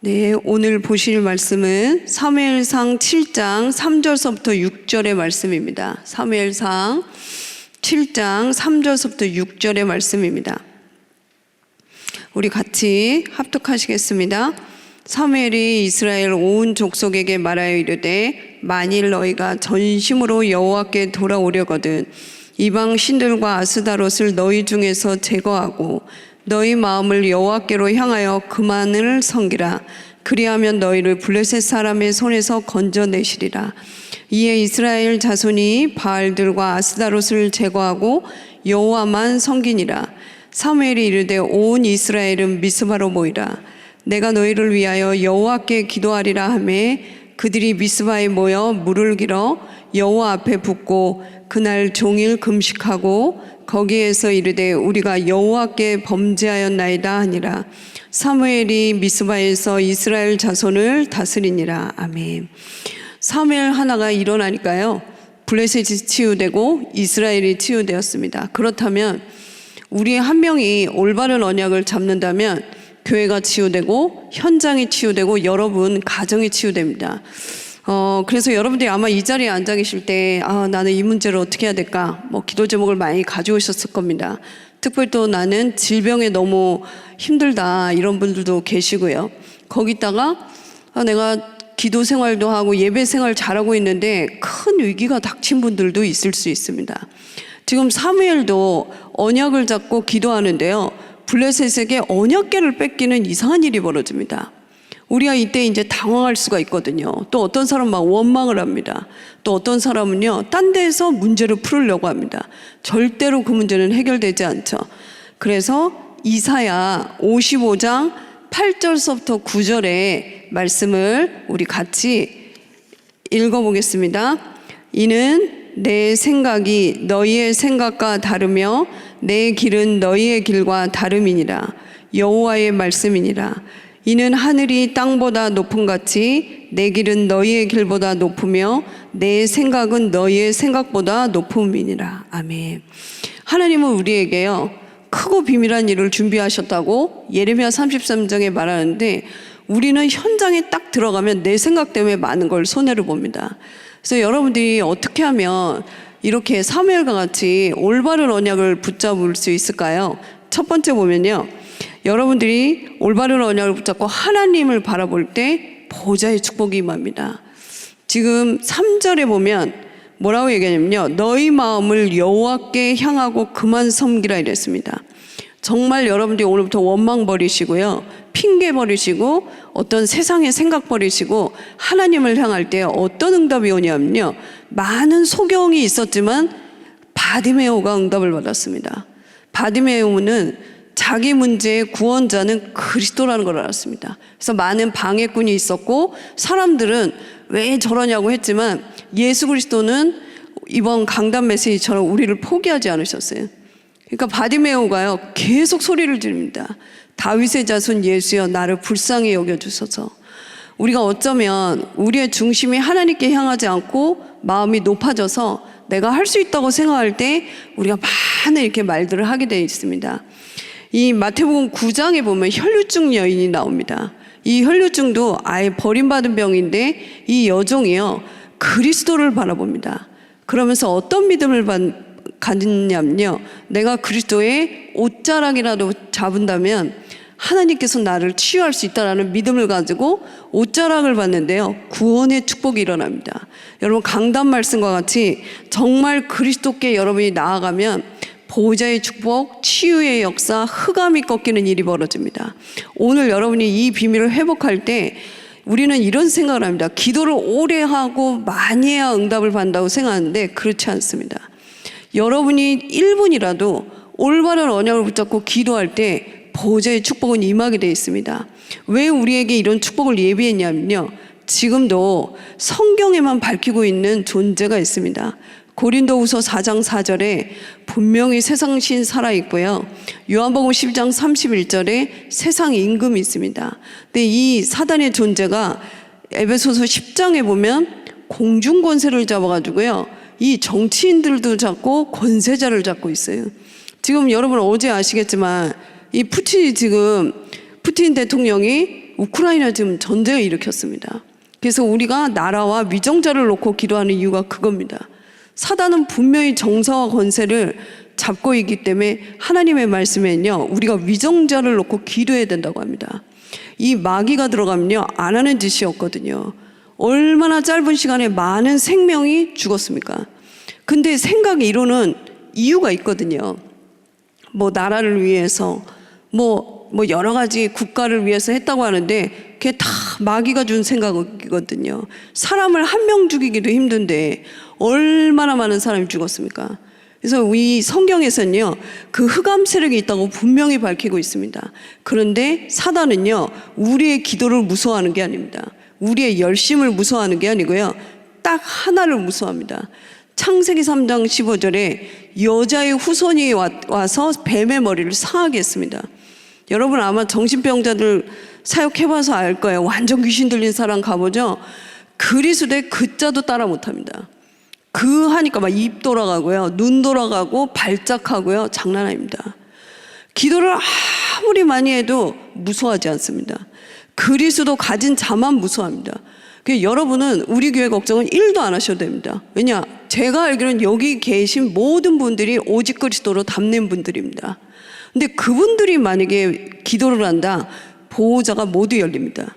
네, 오늘 보실 말씀은 사무엘상 7장 3절서부터 6절의 말씀입니다. 사무엘상 7장 3절서부터 6절의 말씀입니다. 우리 같이 합독하시겠습니다. 사무엘이 이스라엘 온 족속에게 말하여 이르되 만일 너희가 전심으로 여호와께 돌아오려거든 이방 신들과 아스다롯을 너희 중에서 제거하고 너희 마음을 여호와께로 향하여 그만을 섬기라. 그리하면 너희를 블레셋 사람의 손에서 건져내시리라. 이에 이스라엘 자손이 바알들과 아스다롯을 제거하고 여호와만 섬기니라. 사무엘이 이르되 온 이스라엘은 미스바로 모이라. 내가 너희를 위하여 여호와께 기도하리라 하매 그들이 미스바에 모여 물을 길어 여호와 앞에 붓고 그날 종일 금식하고 거기에서 이르되 우리가 여호와께 범죄하였나이다 하니라. 사무엘이 미스바에서 이스라엘 자손을 다스리니라. 아멘. 사무엘 하나가 일어나니까요 블레셋이 치유되고 이스라엘이 치유되었습니다. 그렇다면 우리 한 명이 올바른 언약을 잡는다면 교회가 치유되고 현장이 치유되고 여러분 가정이 치유됩니다. 그래서 여러분들이 아마 이 자리에 앉아 계실 때 나는 이 문제를 어떻게 해야 될까 기도 제목을 많이 가져오셨을 겁니다. 특별히 또 나는 질병에 너무 힘들다 이런 분들도 계시고요. 거기다가 내가 기도 생활도 하고 예배 생활 잘하고 있는데 큰 위기가 닥친 분들도 있을 수 있습니다. 지금 사무엘도 언약을 잡고 기도하는데요 블레셋에게 언약궤를 뺏기는 이상한 일이 벌어집니다. 우리가 이때 이제 당황할 수가 있거든요. 또 어떤 사람은 막 원망을 합니다. 또 어떤 사람은요 딴 데서 문제를 풀으려고 합니다. 절대로 그 문제는 해결되지 않죠. 그래서 이사야 55장 8절서부터 9절의 말씀을 우리 같이 읽어보겠습니다. 이는 내 생각이 너희의 생각과 다르며 내 길은 너희의 길과 다름이니라. 여호와의 말씀이니라. 이는 하늘이 땅보다 높음같이 내 길은 너희의 길보다 높으며 내 생각은 너희의 생각보다 높음이니라. 아멘. 하나님은 우리에게요 크고 비밀한 일을 준비하셨다고 예레미야 33장에 말하는데 우리는 현장에 딱 들어가면 내 생각 때문에 많은 걸 손해를 봅니다. 그래서 여러분들이 어떻게 하면 이렇게 사무엘과 같이 올바른 언약을 붙잡을 수 있을까요? 첫 번째 보면요 여러분들이 올바른 언약을 붙잡고 하나님을 바라볼 때 보좌의 축복이 임합니다. 지금 3절에 보면 뭐라고 얘기하냐면요 너희 마음을 여호와께 향하고 그만 섬기라 이랬습니다. 정말 여러분들이 오늘부터 원망 버리시고요 핑계 버리시고 어떤 세상의 생각 버리시고 하나님을 향할 때 어떤 응답이 오냐면요 많은 소경이 있었지만 바디메오가 응답을 받았습니다. 바디메오는 자기 문제의 구원자는 그리스도라는 걸 알았습니다. 그래서 많은 방해꾼이 있었고 사람들은 왜 저러냐고 했지만 예수 그리스도는 이번 강단 메시지처럼 우리를 포기하지 않으셨어요. 그러니까 바디메오가요 계속 소리를 지릅니다. 다윗의 자손 예수여 나를 불쌍히 여겨주소서. 우리가 어쩌면 우리의 중심이 하나님께 향하지 않고 마음이 높아져서 내가 할 수 있다고 생각할 때 우리가 많은 이렇게 말들을 하게 되어 있습니다. 이 마태복음 9장에 보면 혈류증 여인이 나옵니다. 이 혈류증도 아예 버림받은 병인데 이 여종이요 그리스도를 바라봅니다. 그러면서 어떤 믿음을 가졌냐면요 내가 그리스도의 옷자락이라도 잡은다면 하나님께서 나를 치유할 수 있다는 믿음을 가지고 옷자락을 받는데요 구원의 축복이 일어납니다. 여러분 강단 말씀과 같이 정말 그리스도께 여러분이 나아가면 보호자의 축복, 치유의 역사, 흑암이 꺾이는 일이 벌어집니다. 오늘 여러분이 이 비밀을 회복할 때 우리는 이런 생각을 합니다. 기도를 오래 하고 많이 해야 응답을 받는다고 생각하는데 그렇지 않습니다. 여러분이 1분이라도 올바른 언약을 붙잡고 기도할 때 보호자의 축복은 임하게 되어 있습니다. 왜 우리에게 이런 축복을 예비했냐면요 지금도 성경에만 밝히고 있는 존재가 있습니다. 고린도후서 4장 4절에 분명히 세상 신 살아있고요 요한복음 10장 31절에 세상 임금이 있습니다. 근데 이 사단의 존재가 에베소서 10장에 보면 공중권세를 잡아가지고요 이 정치인들도 잡고 권세자를 잡고 있어요. 지금 여러분 어제 아시겠지만 이 푸틴 대통령이 우크라이나 지금 전쟁을 일으켰습니다. 그래서 우리가 나라와 위정자를 놓고 기도하는 이유가 그겁니다. 사단은 분명히 정사와 권세를 잡고 있기 때문에 하나님의 말씀에는요, 우리가 위정자를 놓고 기도해야 된다고 합니다. 이 마귀가 들어가면요, 안 하는 짓이 없거든요. 얼마나 짧은 시간에 많은 생명이 죽었습니까? 근데 생각이 이루는 이유가 있거든요. 뭐 나라를 위해서 뭐 여러 가지 국가를 위해서 했다고 하는데 그게 다 마귀가 준 생각이거든요. 사람을 한 명 죽이기도 힘든데 얼마나 많은 사람이 죽었습니까? 그래서 이 성경에서는요, 그 흑암 세력이 있다고 분명히 밝히고 있습니다. 그런데 사단은요, 우리의 기도를 무서워하는 게 아닙니다. 우리의 열심을 무서워하는 게 아니고요, 딱 하나를 무서워합니다. 창세기 3장 15절에 여자의 후손이 와서 뱀의 머리를 상하게 했습니다. 여러분 아마 정신병자들 사역해봐서 알 거예요. 완전 귀신 들린 사람 가보죠. 그리스도의 그자도 따라 못합니다. 그 하니까 막 입 돌아가고요, 눈 돌아가고 발작하고요, 장난 아닙니다. 기도를 아무리 많이 해도 무서워하지 않습니다. 그리스도 가진 자만 무서워합니다. 여러분은 우리 교회 걱정은 1도 안 하셔도 됩니다. 왜냐? 제가 알기로는 여기 계신 모든 분들이 오직 그리스도로 담는 분들입니다. 근데 그분들이 만약에 기도를 한다, 보호자가 모두 열립니다.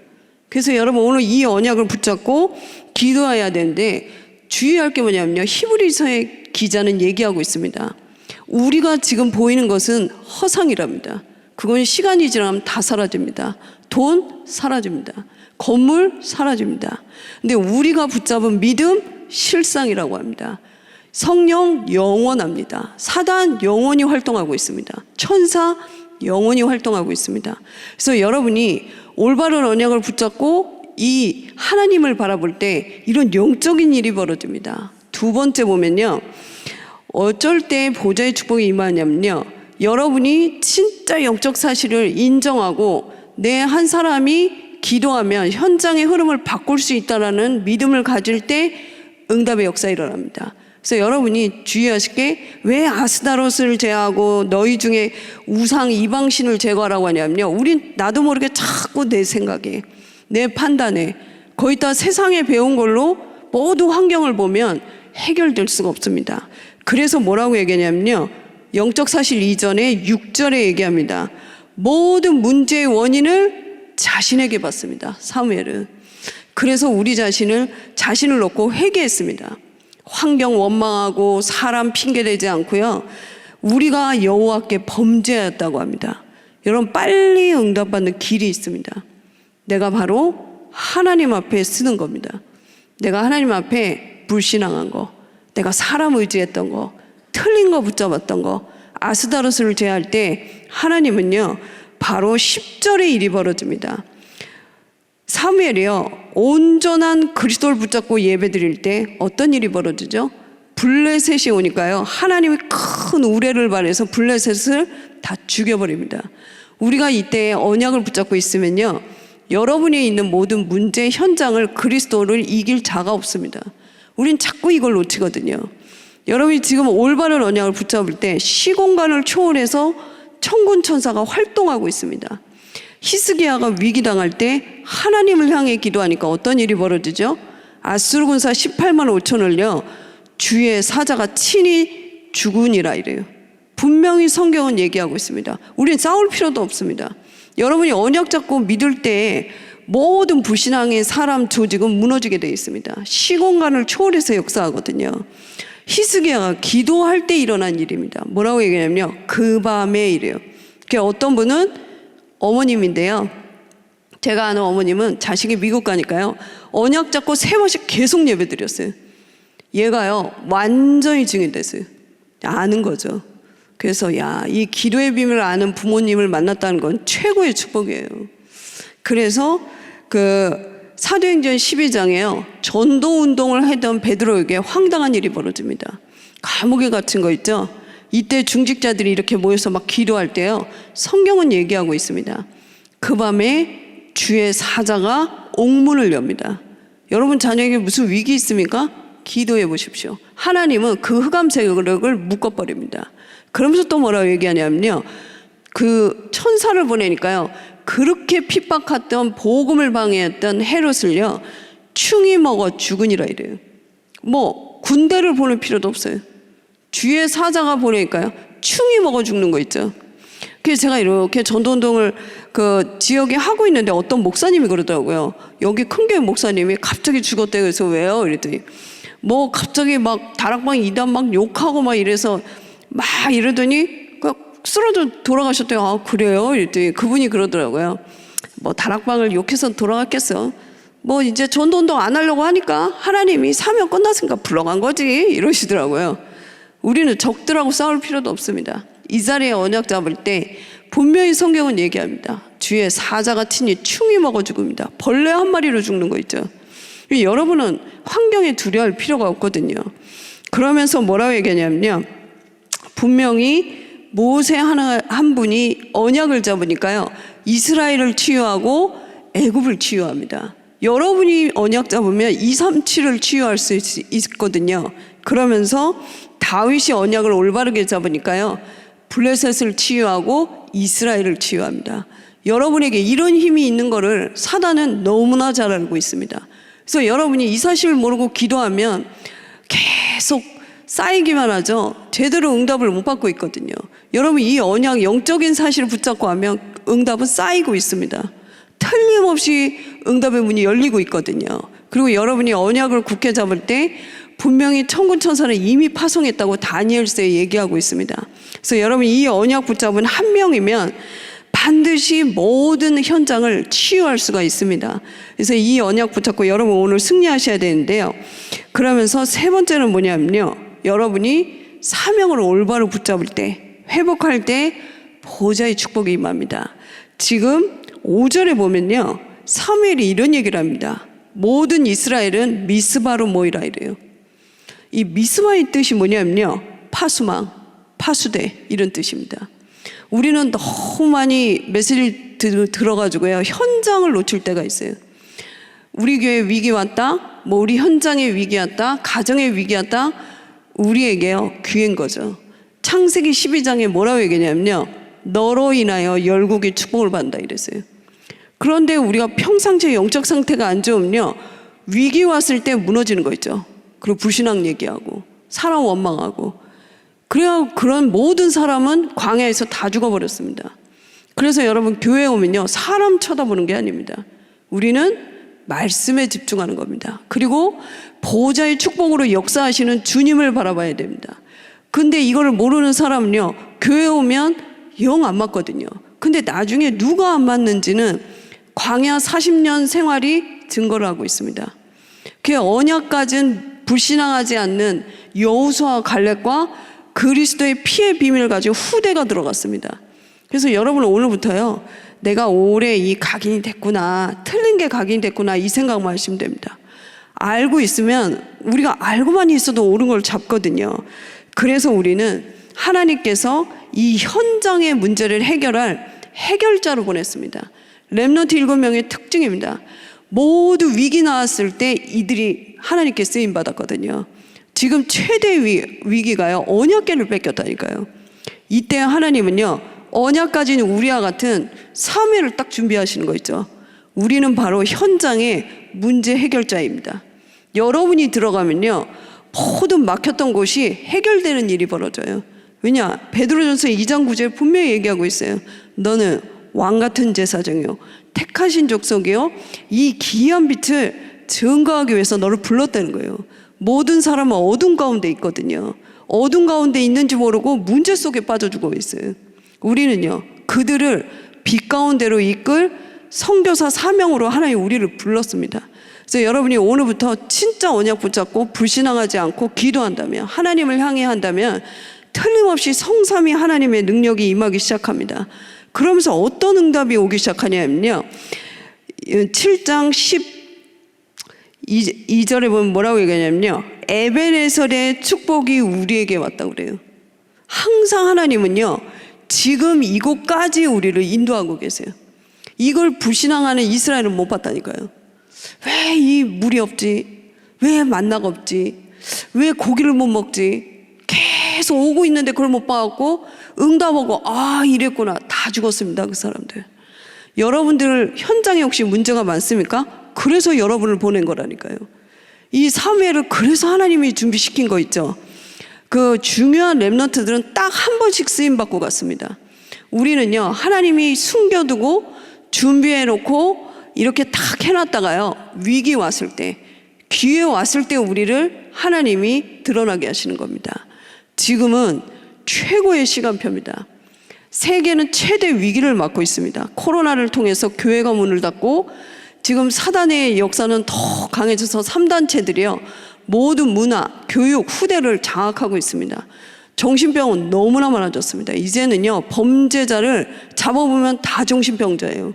그래서 여러분 오늘 이 언약을 붙잡고 기도해야 되는데 주의할 게 뭐냐면요, 히브리서의 기자는 얘기하고 있습니다. 우리가 지금 보이는 것은 허상이랍니다. 그건 시간이 지나면 다 사라집니다. 돈 사라집니다. 건물 사라집니다. 근데 우리가 붙잡은 믿음 실상이라고 합니다. 성령 영원합니다. 사단 영원히 활동하고 있습니다. 천사 영원히 활동하고 있습니다. 그래서 여러분이 올바른 언약을 붙잡고 이 하나님을 바라볼 때 이런 영적인 일이 벌어집니다. 두 번째 보면요, 어쩔 때 보좌의 축복이 임하냐면요, 여러분이 진짜 영적 사실을 인정하고 내 한 사람이 기도하면 현장의 흐름을 바꿀 수 있다는 믿음을 가질 때 응답의 역사가 일어납니다. 그래서 여러분이 주의하실 게, 왜 아스다롯을 제하고 너희 중에 우상 이방신을 제거하라고 하냐면요, 우린 나도 모르게 자꾸 내 생각에, 내 판단에, 거기다 세상에 배운 걸로 모두 환경을 보면 해결될 수가 없습니다. 그래서 뭐라고 얘기하냐면요, 영적 사실 이전에 6절에 얘기합니다. 모든 문제의 원인을 자신에게 받습니다. 사무엘은. 그래서 우리 자신을 놓고 회개했습니다. 환경 원망하고 사람 핑계대지 않고요, 우리가 여호와께 범죄하였다고 합니다. 여러분, 빨리 응답받는 길이 있습니다. 내가 바로 하나님 앞에 쓰는 겁니다. 내가 하나님 앞에 불신앙한 거, 내가 사람 의지했던 거, 틀린 거 붙잡았던 거, 아스다롯을 제할 때 하나님은요, 바로 10절의 일이 벌어집니다. 사무엘이요, 온전한 그리스도를 붙잡고 예배드릴 때 어떤 일이 벌어지죠? 블레셋이 오니까요, 하나님이 큰 우레를 발해서 블레셋을 다 죽여버립니다. 우리가 이때 언약을 붙잡고 있으면요, 여러분이 있는 모든 문제 현장을 그리스도를 이길 자가 없습니다. 우린 자꾸 이걸 놓치거든요. 여러분이 지금 올바른 언약을 붙잡을 때 시공간을 초월해서 천군 천사가 활동하고 있습니다. 히스기야가 위기당할 때 하나님을 향해 기도하니까 어떤 일이 벌어지죠? 아수르 군사 18만 5천을요, 주의 사자가 친히 죽으니라 이래요. 분명히 성경은 얘기하고 있습니다. 우리는 싸울 필요도 없습니다. 여러분이 언약 잡고 믿을 때 모든 불신앙의 사람 조직은 무너지게 되어 있습니다. 시공간을 초월해서 역사하거든요. 히스기야가 기도할 때 일어난 일입니다. 뭐라고 얘기하냐면요, 그 밤에 이래요. 어떤 분은 어머님인데요, 제가 아는 어머님은 자식이 미국 가니까요, 언약 잡고 3번씩 계속 예배 드렸어요. 얘가요, 완전히 증인됐어요. 아는 거죠. 그래서 이 기도의 비밀을 아는 부모님을 만났다는 건 최고의 축복이에요. 그래서 사도행전 12장에요, 전도 운동을 하던 베드로에게 황당한 일이 벌어집니다. 감옥에 갇힌 거 있죠? 이때 중직자들이 이렇게 모여서 막 기도할 때요, 성경은 얘기하고 있습니다. 그 밤에 주의 사자가 옥문을 엽니다. 여러분 자녀에게 무슨 위기 있습니까? 기도해 보십시오. 하나님은 그 흑암 세력을 묶어버립니다. 그러면서 또 뭐라고 얘기하냐면요, 그 천사를 보내니까요, 그렇게 핍박했던 복음을 방해했던 헤롯을요 충이 먹어 죽으니라 이래요. 뭐 군대를 보낼 필요도 없어요. 주의 사자가 보내니까요 충이 먹어 죽는 거 있죠. 그래서 제가 이렇게 전도운동을 그 지역에 하고 있는데 어떤 목사님이 그러더라고요. 여기 큰 교회 목사님이 갑자기 죽었대요. 그래서 왜요? 이랬더니 뭐 갑자기 막 다락방 이단 막 욕하고 막 이래서 막 이러더니 쓰러져 돌아가셨대요. 아 그래요? 이랬더니 그분이 그러더라고요. 뭐 다락방을 욕해서 돌아갔겠어. 뭐 이제 전도운동 안 하려고 하니까 하나님이 사명 끝났으니까 불러간 거지 이러시더라고요. 우리는 적들하고 싸울 필요도 없습니다. 이 자리에 언약 잡을 때 분명히 성경은 얘기합니다. 주의 사자가 티니 충이 먹어 죽습니다. 벌레 한 마리로 죽는 거 있죠. 여러분은 환경에 두려워할 필요가 없거든요. 그러면서 뭐라고 얘기하냐면요. 분명히 모세 한 분이 언약을 잡으니까요. 이스라엘을 치유하고 애굽을 치유합니다. 여러분이 언약 잡으면 237을 치유할 수 있거든요. 그러면서 다윗이 언약을 올바르게 잡으니까요. 블레셋을 치유하고 이스라엘을 치유합니다. 여러분에게 이런 힘이 있는 거를 사단은 너무나 잘 알고 있습니다. 그래서 여러분이 이 사실을 모르고 기도하면 계속 쌓이기만 하죠. 제대로 응답을 못 받고 있거든요. 여러분 이 언약 영적인 사실을 붙잡고 하면 응답은 쌓이고 있습니다. 틀림없이 응답의 문이 열리고 있거든요. 그리고 여러분이 언약을 굳게 잡을 때 분명히 천군 천사는 이미 파송했다고 다니엘서에 얘기하고 있습니다. 그래서 여러분 이 언약 붙잡은 한 명이면 반드시 모든 현장을 치유할 수가 있습니다. 그래서 이 언약 붙잡고 여러분 오늘 승리하셔야 되는데요. 그러면서 세 번째는 뭐냐면요. 여러분이 사명을 올바로 붙잡을 때, 회복할 때 보좌의 축복이 임합니다. 지금 5절에 보면요. 사무엘이 이런 얘기를 합니다. 모든 이스라엘은 미스바로 모이라 이래요. 이 미스바의 뜻이 뭐냐면요. 파수망, 파수대 이런 뜻입니다. 우리는 너무 많이 메시지를 들어가지고요. 현장을 놓칠 때가 있어요. 우리 교회에 위기 왔다, 뭐 우리 현장에 위기 왔다, 가정에 위기 왔다, 우리에게요. 기회인 거죠. 창세기 12장에 뭐라고 얘기냐면요. 너로 인하여 열국이 축복을 받는다 이랬어요. 그런데 우리가 평상시에 영적 상태가 안 좋으면요. 위기 왔을 때 무너지는 거 있죠. 그리고 불신앙 얘기하고 사람 원망하고 그래야 그런 모든 사람은 광야에서 다 죽어버렸습니다. 그래서 여러분 교회에 오면요. 사람 쳐다보는 게 아닙니다. 우리는 말씀에 집중하는 겁니다. 그리고 보좌의 축복으로 역사하시는 주님을 바라봐야 됩니다. 근데 이걸 모르는 사람은요. 교회에 오면 영 안 맞거든요. 근데 나중에 누가 안 맞는지는 광야 40년 생활이 증거를 하고 있습니다. 그 언약 가진 불신앙하지 않는 여호수아와 갈렙과 그리스도의 피의 비밀을 가지고 후대가 들어갔습니다. 그래서 여러분은 오늘부터요. 내가 올해 이 각인이 됐구나. 틀린 게 각인이 됐구나. 이 생각만 하시면 됩니다. 알고 있으면 우리가 알고만 있어도 옳은 걸 잡거든요. 그래서 우리는 하나님께서 이 현장의 문제를 해결할 해결자로 보냈습니다. 렘넌트 7명의 특징입니다. 모두 위기 나왔을 때 이들이 하나님께 쓰임 받았거든요. 지금 최대 위기가요. 언약궤를 뺏겼다니까요. 이때 하나님은요. 언약 가진 우리와 같은 사명을 딱 준비하시는 거 있죠. 우리는 바로 현장의 문제 해결자입니다. 여러분이 들어가면요. 모든 막혔던 곳이 해결되는 일이 벌어져요. 왜냐? 베드로전서 2장 9절에 분명히 얘기하고 있어요. 너는 왕같은 제사장이요 택하신 족속이요 이 기이한 빛을 증거하기 위해서 너를 불렀다는 거예요. 모든 사람은 어둠 가운데 있거든요. 어둠 가운데 있는지 모르고 문제 속에 빠져 죽어 있어요. 우리는요 그들을 빛 가운데로 이끌 선교사 사명으로 하나님 우리를 불렀습니다. 그래서 여러분이 오늘부터 진짜 언약 붙잡고 불신앙하지 않고 기도한다면, 하나님을 향해 한다면 틀림없이 성삼위 하나님의 능력이 임하기 시작합니다. 그러면서 어떤 응답이 오기 시작하냐면요. 7장 12절에 보면 뭐라고 얘기하냐면요. 에벤에셀의 축복이 우리에게 왔다고 그래요. 항상 하나님은요. 지금 이곳까지 우리를 인도하고 계세요. 이걸 불신앙하는 이스라엘은 못 봤다니까요. 왜 이 물이 없지? 왜 만나가 없지? 왜 고기를 못 먹지? 계속 오고 있는데 그걸 못 봐갖고 응답하고 아 이랬구나. 다 죽었습니다. 그 사람들. 여러분들 현장에 혹시 문제가 많습니까? 그래서 여러분을 보낸 거라니까요. 이 사무엘을 그래서 하나님이 준비시킨 거 있죠. 그 중요한 렘넌트들은 딱 한 번씩 쓰임받고 갔습니다. 우리는요, 하나님이 숨겨두고 준비해놓고 이렇게 딱 해놨다가요, 위기 왔을 때, 기회 왔을 때 우리를 하나님이 드러나게 하시는 겁니다. 지금은 최고의 시간표입니다. 세계는 최대 위기를 맞고 있습니다. 코로나를 통해서 교회가 문을 닫고 지금 사단의 역사는 더 강해져서 3단체들이요, 모든 문화, 교육, 후대를 장악하고 있습니다. 정신병은 너무나 많아졌습니다. 이제는요, 범죄자를 잡아보면 다 정신병자예요.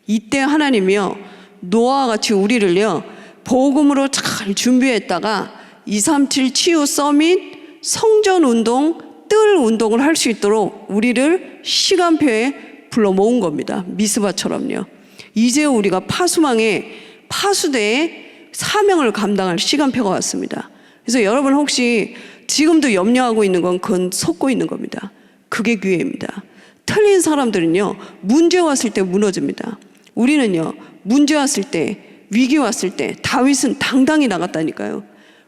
이때 하나님이요, 노아와 같이 우리를요, 복음으로 잘 준비했다가 237 치유 서밋, 성전 운동, 뜰 운동을 할 수 있도록 우리를 시간표에 불러 모은 겁니다. 미스바처럼요. 이제 우리가 파수대의 사명을 감당할 시간표가 왔습니다. 그래서 여러분 혹시 지금도 염려하고 있는 건 그건 속고 있는 겁니다. 그게 기회입니다. 틀린 사람들은요, 문제 왔을 때 무너집니다. 우리는요, 문제 왔을 때, 위기 왔을 때 다윗은 당당히 나갔다니까요.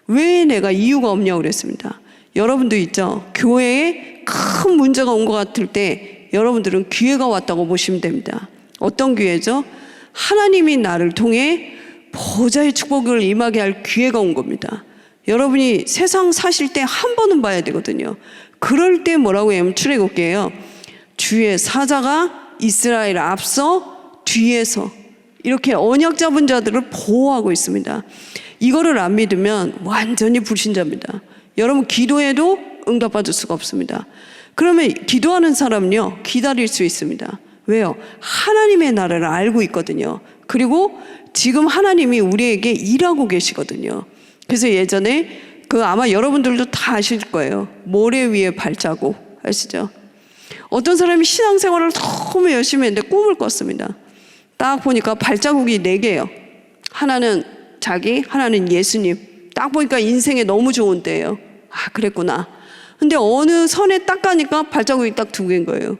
왜 내가 이유가 없냐고 그랬습니다. 여러분도 있죠. 교회에 큰 문제가 온 것 같을 때 여러분들은 기회가 왔다고 보시면 됩니다. 어떤 기회죠? 하나님이 나를 통해 보좌의 축복을 임하게 할 기회가 온 겁니다. 여러분이 세상 사실 때 한 번은 봐야 되거든요. 그럴 때 뭐라고 하면 출애굽기예요. 주의 사자가 이스라엘 앞서 뒤에서 이렇게 언약 잡은 자들을 보호하고 있습니다. 이거를 안 믿으면 완전히 불신자입니다. 여러분 기도해도 응답받을 수가 없습니다. 그러면 기도하는 사람은요, 기다릴 수 있습니다. 왜요? 하나님의 나라를 알고 있거든요. 그리고 지금 하나님이 우리에게 일하고 계시거든요. 그래서 예전에 아마 여러분들도 다 아실 거예요. 모래 위에 발자국 아시죠? 어떤 사람이 신앙생활을 너무 열심히 했는데 꿈을 꿨습니다. 딱 보니까 발자국이 4개예요. 하나는 자기, 하나는 예수님. 딱 보니까 인생에 너무 좋은 때예요. 아, 그랬구나. 근데 어느 선에 딱 가니까 발자국이 딱 2개인 거예요.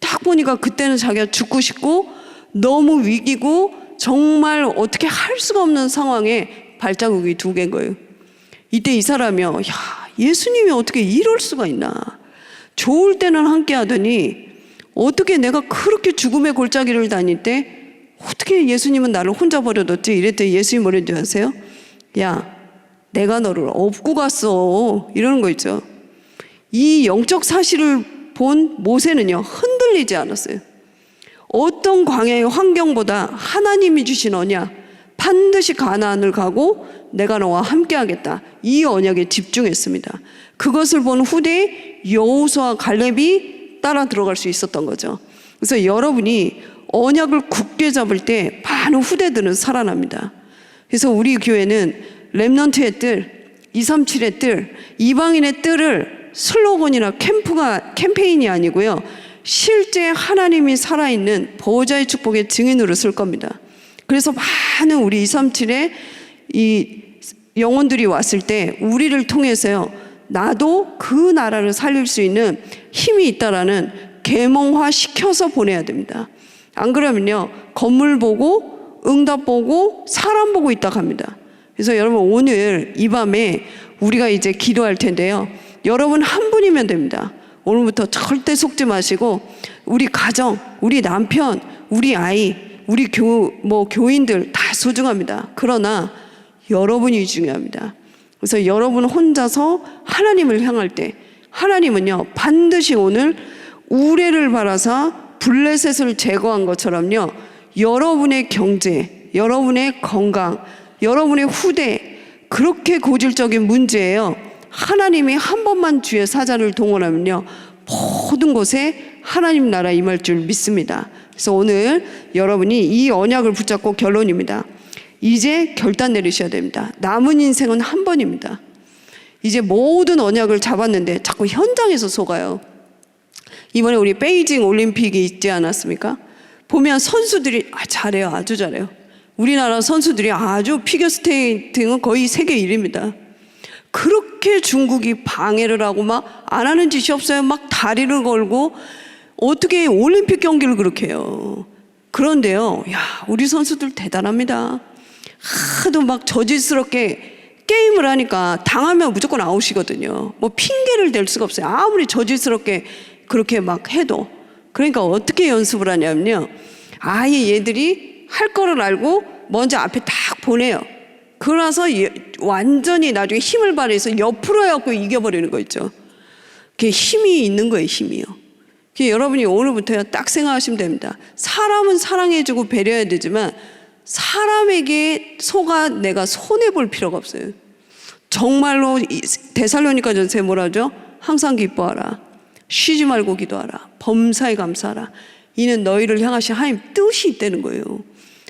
딱 보니까 그때는 자기가 죽고 싶고 너무 위기고 정말 어떻게 할 수가 없는 상황에 발자국이 2개인 거예요. 이때 이 사람이요, 야, 예수님이 어떻게 이럴 수가 있나. 좋을 때는 함께 하더니 어떻게 내가 그렇게 죽음의 골짜기를 다닐 때 어떻게 예수님은 나를 혼자 버려뒀지? 이랬더니 예수님이 뭐랬는지 아세요? 야, 내가 너를 업고 갔어. 이러는 거 있죠. 이 영적 사실을 본 모세는요, 흔들리지 않았어요. 어떤 광야의 환경보다 하나님이 주신 언약, 반드시 가나안을 가고 내가 너와 함께 하겠다. 이 언약에 집중했습니다. 그것을 본 후대에 여호수아와 갈렙이 따라 들어갈 수 있었던 거죠. 그래서 여러분이 언약을 굳게 잡을 때 많은 후대들은 살아납니다. 그래서 우리 교회는 렘넌트의 뜰, 237의 뜰, 이방인의 뜰을 슬로건이나 캠페인이 아니고요, 실제 하나님이 살아있는 보호자의 축복의 증인으로 쓸 겁니다. 그래서 많은 우리 237의 이 영혼들이 왔을 때 우리를 통해서요, 나도 그 나라를 살릴 수 있는 힘이 있다라는 계몽화 시켜서 보내야 됩니다. 안 그러면요, 건물 보고 응답 보고 사람 보고 있다 갑니다. 그래서 여러분 오늘 이 밤에 우리가 이제 기도할 텐데요, 여러분 한 분이면 됩니다. 오늘부터 절대 속지 마시고 우리 가정, 우리 남편, 우리 아이, 우리 교인들 다 소중합니다. 그러나 여러분이 중요합니다. 그래서 여러분 혼자서 하나님을 향할 때 하나님은요, 반드시 오늘 우레를 바라사 블레셋을 제거한 것처럼요, 여러분의 경제, 여러분의 건강, 여러분의 후대, 그렇게 고질적인 문제예요. 하나님이 한 번만 주의 사자를 동원하면요, 모든 곳에 하나님 나라 임할 줄 믿습니다. 그래서 오늘 여러분이 이 언약을 붙잡고 결론입니다. 이제 결단 내리셔야 됩니다. 남은 인생은 한 번입니다. 이제 모든 언약을 잡았는데 자꾸 현장에서 속아요. 이번에 우리 베이징 올림픽이 있지 않았습니까? 보면 선수들이 잘해요. 아주 잘해요. 우리나라 선수들이 아주 피겨스케이팅은 거의 세계 1위입니다. 그렇게 중국이 방해를 하고 막 안 하는 짓이 없어요. 막 다리를 걸고 어떻게 올림픽 경기를 그렇게 해요. 그런데요, 야, 우리 선수들 대단합니다. 하도 막 저질스럽게 게임을 하니까 당하면 무조건 아웃이거든요. 뭐 핑계를 댈 수가 없어요. 아무리 저질스럽게 그렇게 막 해도. 그러니까 어떻게 연습을 하냐면요, 아예 얘들이 할 거를 알고 먼저 앞에 딱 보내요. 그러나서 완전히 나중에 힘을 발휘해서 옆으로 해갖고 이겨버리는 거 있죠. 그게 힘이 있는 거예요, 힘이요. 여러분이 오늘부터 딱 생각하시면 됩니다. 사람은 사랑해주고 배려해야 되지만 사람에게 속아 내가 손해볼 필요가 없어요. 정말로 데살로니가전서에 뭐라 하죠? 항상 기뻐하라, 쉬지 말고 기도하라, 범사에 감사하라. 이는 너희를 향하신 하나님 뜻이 있다는 거예요.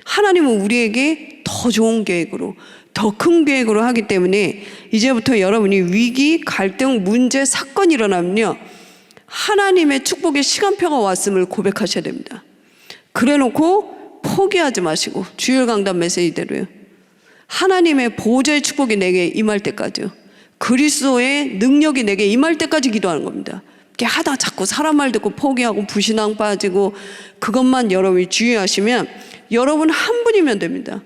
하나님은 우리에게 더 좋은 계획으로, 더 큰 계획으로 하기 때문에 이제부터 여러분이 위기, 갈등, 문제, 사건이 일어나면요, 하나님의 축복의 시간표가 왔음을 고백하셔야 됩니다. 그래놓고 포기하지 마시고 주일 강단 메시지대로요, 하나님의 보호자의 축복이 내게 임할 때까지요, 그리스도의 능력이 내게 임할 때까지 기도하는 겁니다. 이렇게 하다 자꾸 사람 말 듣고 포기하고 불신앙 빠지고 그것만 여러분이 주의하시면 여러분 한 분이면 됩니다.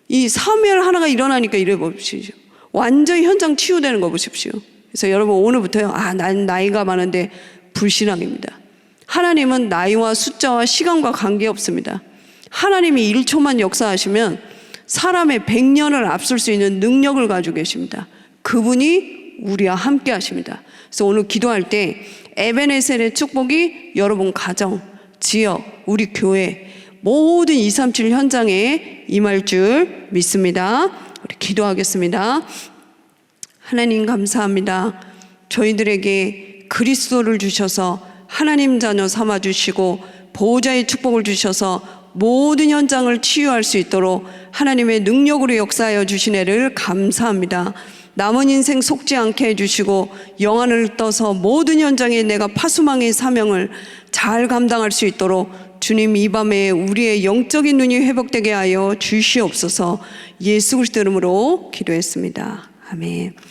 이 사무엘 하나가 일어나니까 이래 보십시오. 완전히 현장 치유되는 거 보십시오. 그래서 여러분 오늘부터요, 난 나이가 많은데 불신앙입니다. 하나님은 나이와 숫자와 시간과 관계없습니다. 하나님이 1초만 역사하시면 사람의 100년을 앞설 수 있는 능력을 가지고 계십니다. 그분이 우리와 함께 하십니다. 그래서 오늘 기도할 때 에베네셀의 축복이 여러분 가정, 지역, 우리 교회 모든 237 현장에 임할 줄 믿습니다. 우리 기도하겠습니다. 하나님 감사합니다. 저희들에게 그리스도를 주셔서 하나님 자녀 삼아주시고 보호자의 축복을 주셔서 모든 현장을 치유할 수 있도록 하나님의 능력으로 역사하여 주신 애를 감사합니다. 남은 인생 속지 않게 해주시고 영안을 떠서 모든 현장에 내가 파수망의 사명을 잘 감당할 수 있도록 주님 이 밤에 우리의 영적인 눈이 회복되게 하여 주시옵소서. 예수 그리스도 이름으로 기도했습니다. 아멘.